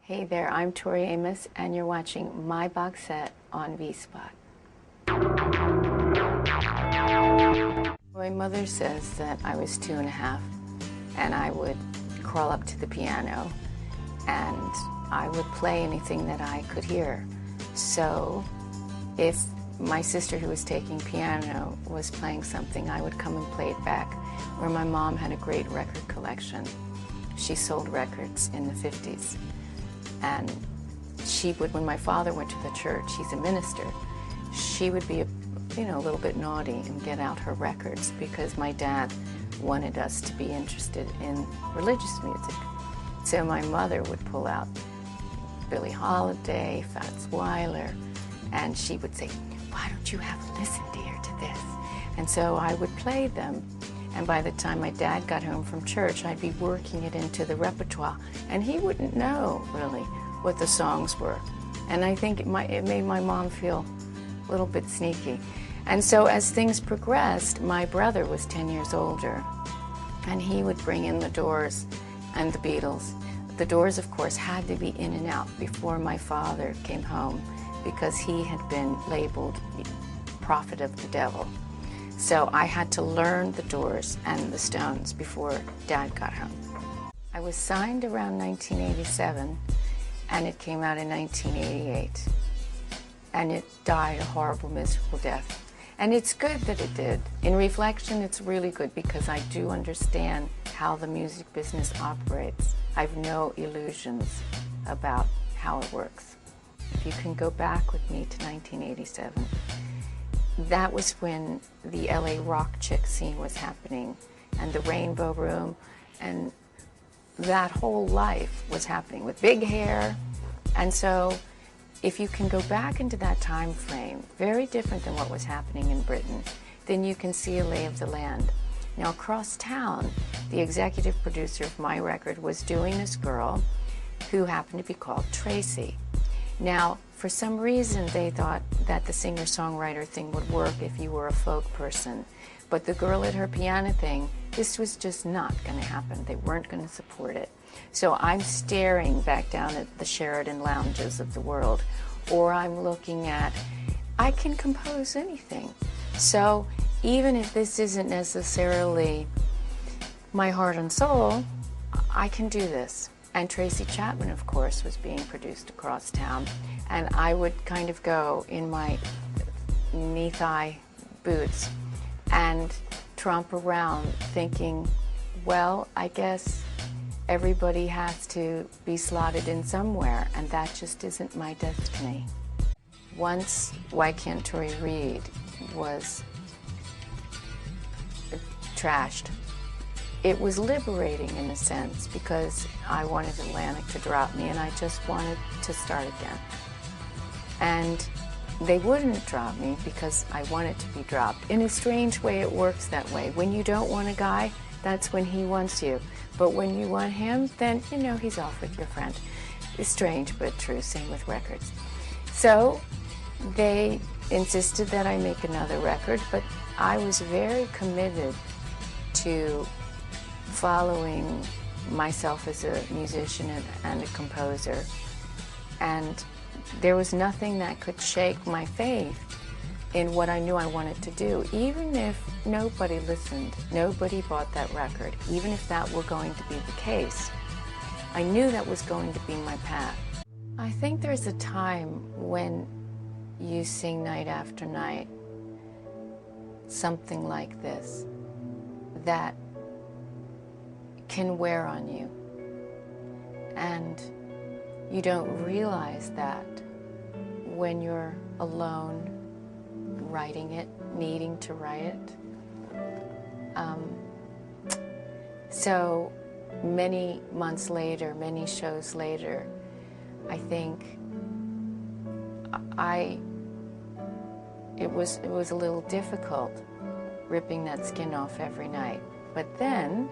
Hey there, I'm Tori Amos, and you're watching my box set on VSpot. My mother says that I was 2.5, and I would crawl up to the piano, and I would play anything that I could hear. So if my sister, who was taking piano, was playing something, I would come and play it back. Or my mom had a great record collection. She sold records in the 50s. And she would, when my father went to the church, he's a minister, she would be, a little bit naughty and get out her records because my dad wanted us to be interested in religious music. So my mother would pull out Billie Holiday, Fats Wyler, and she would say, "Why don't you have a listen, dear, to this?" And so I would play them. And by the time my dad got home from church, I'd be working it into the repertoire. And he wouldn't know, really, what the songs were. And I think it made my mom feel a little bit sneaky. And so as things progressed, my brother was 10 years older. And he would bring in the Doors and the Beatles. The Doors, of course, had to be in and out before my father came home because he had been labeled prophet of the devil. So I had to learn the Doors and the Stones before Dad got home. I was signed around 1987, and it came out in 1988. And it died a horrible, miserable death. And it's good that it did. In reflection, it's really good because I do understand how the music business operates. I've no illusions about how it works. If you can go back with me to 1987, that was when the LA rock chick scene was happening, and the Rainbow Room, and that whole life was happening with big hair. And so if you can go back into that time frame, very different than what was happening in Britain, then you can see a lay of the land. Now across town, the executive producer of my record was doing this girl who happened to be called Tracy. Now, for some reason, they thought that the singer-songwriter thing would work if you were a folk person. But the girl at her piano thing, this was just not going to happen. They weren't going to support it. So I'm staring back down at the Sheraton lounges of the world, or I'm looking at, I can compose anything. So even if this isn't necessarily my heart and soul, I can do this. And Tracy Chapman, of course, was being produced across town. And I would kind of go in my knee-thigh boots and tromp around thinking, well, I guess everybody has to be slotted in somewhere, and that just isn't my destiny. Once Why Can't Tori Read was trashed, it was liberating in a sense because I wanted Atlantic to drop me and I just wanted to start again. And they wouldn't drop me because I wanted to be dropped. In a strange way, it works that way. When you don't want a guy, that's when he wants you. But when you want him, then, he's off with your friend. It's strange, but true. Same with records. So they insisted that I make another record, but I was very committed to following myself as a musician and a composer. And there was nothing that could shake my faith in what I knew I wanted to do. Even if nobody listened, nobody bought that record, even if that were going to be the case, I knew that was going to be my path. I think there's a time when you sing night after night something like this that can wear on you, and you don't realize that when you're alone writing it, needing to write it. So many months later, many shows later, I think it was a little difficult ripping that skin off every night. But then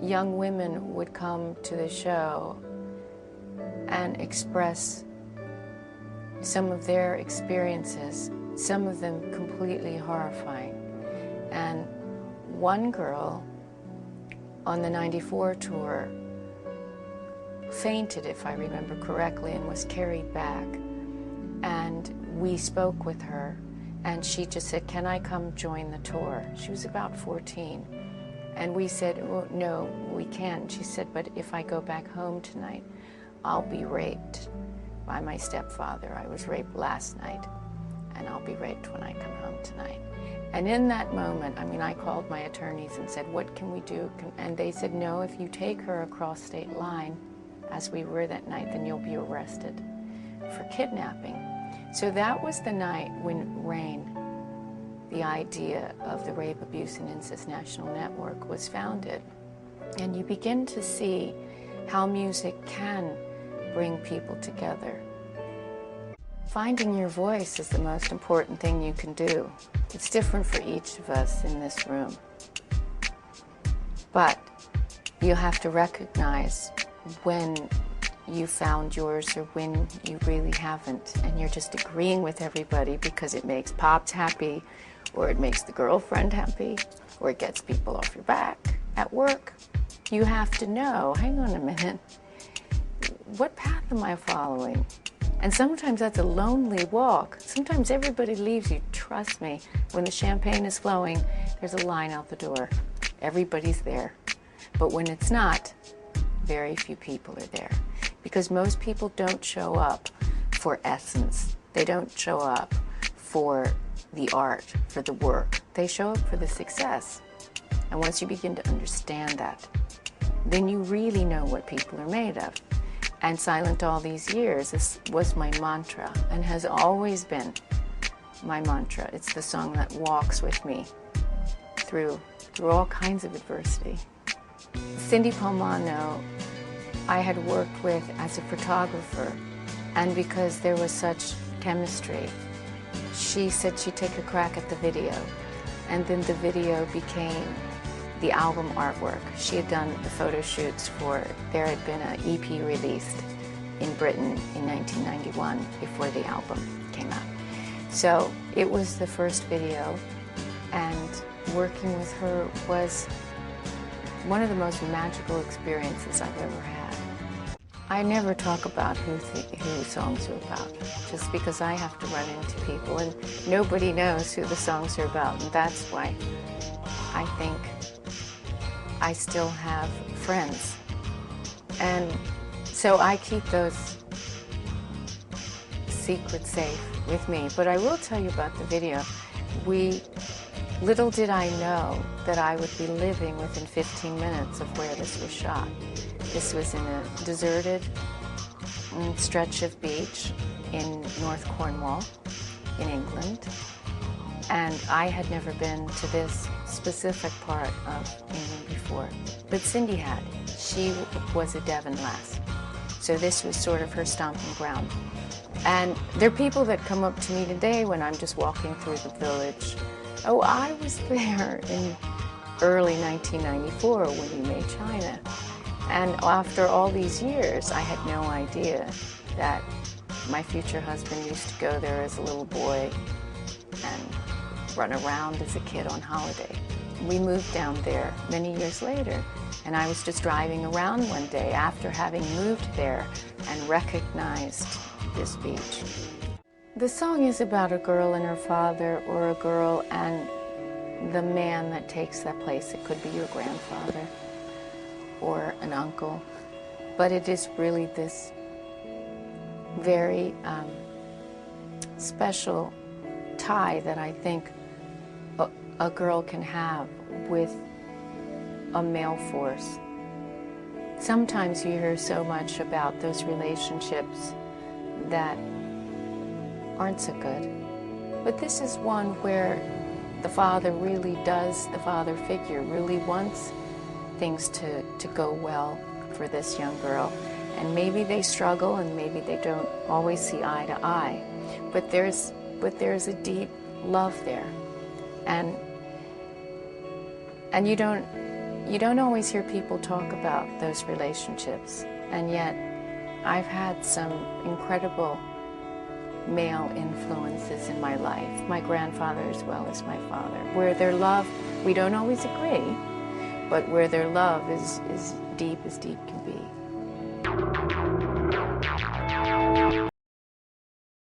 young women would come to the show and express some of their experiences, some of them completely horrifying. And one girl on the '94 tour, fainted, if I remember correctly, and was carried back. And we spoke with her, and she just said, "Can I come join the tour?" She was about 14. And we said, "Oh, no, we can't." She said, "But if I go back home tonight, I'll be raped by my stepfather. I was raped last night, and I'll be raped when I come home tonight." And in that moment, I mean, I called my attorneys and said, "What can we do?" And they said, "No, if you take her across state line, as we were that night, then you'll be arrested for kidnapping." So that was the night when RAIN, the idea of the Rape, Abuse, and Incest National Network, was founded. And you begin to see how music can bring people together. Finding your voice is the most important thing you can do. It's different for each of us in this room. But you have to recognize when you found yours or when you really haven't, and you're just agreeing with everybody because it makes Pops happy, or it makes the girlfriend happy, or it gets people off your back at work. You have to know, hang on a minute, what path am I following? And sometimes that's a lonely walk. Sometimes everybody leaves you. Trust me, when the champagne is flowing, there's a line out the door. Everybody's there. But when it's not, very few people are there. Because most people don't show up for essence. They don't show up for the art, for the work. They show up for the success. And once you begin to understand that, then you really know what people are made of. And Silent all these years, this was my mantra and has always been my mantra. It's the song that walks with me through all kinds of adversity. Cindy Palmano, I had worked with as a photographer, and because there was such chemistry, she said she'd take a crack at the video, and then the video became the album artwork. She had done the photo shoots for, there had been an EP released in Britain in 1991 before the album came out. So it was the first video, and working with her was one of the most magical experiences I've ever had. I never talk about who songs are about, just because I have to run into people and nobody knows who the songs are about, and that's why I think I still have friends. And so I keep those secrets safe with me. But I will tell you about the video. Little did I know that I would be living within 15 minutes of where this was shot. This was in a deserted stretch of beach in North Cornwall in England. And I had never been to this specific part of England before. But Cindy had. She was a Devon lass. So this was sort of her stomping ground. And there are people that come up to me today when I'm just walking through the village. "Oh, I was there in early 1994 when you made China." And after all these years, I had no idea that my future husband used to go there as a little boy and run around as a kid on holiday. We moved down there many years later, and I was just driving around one day after having moved there and recognized this beach. The song is about a girl and her father, or a girl and the man that takes that place. It could be your grandfather or an uncle, but it is really this very special tie that I think a girl can have with a male force. Sometimes you hear so much about those relationships that aren't so good, but this is one where the father really does, the father figure really wants things to go well for this young girl, and maybe they struggle and maybe they don't always see eye to eye, but there's a deep love there, and you don't always hear people talk about those relationships, and yet I've had some incredible male influences in my life, my grandfather as well as my father, where their love, we don't always agree, but where their love is deep as deep can be.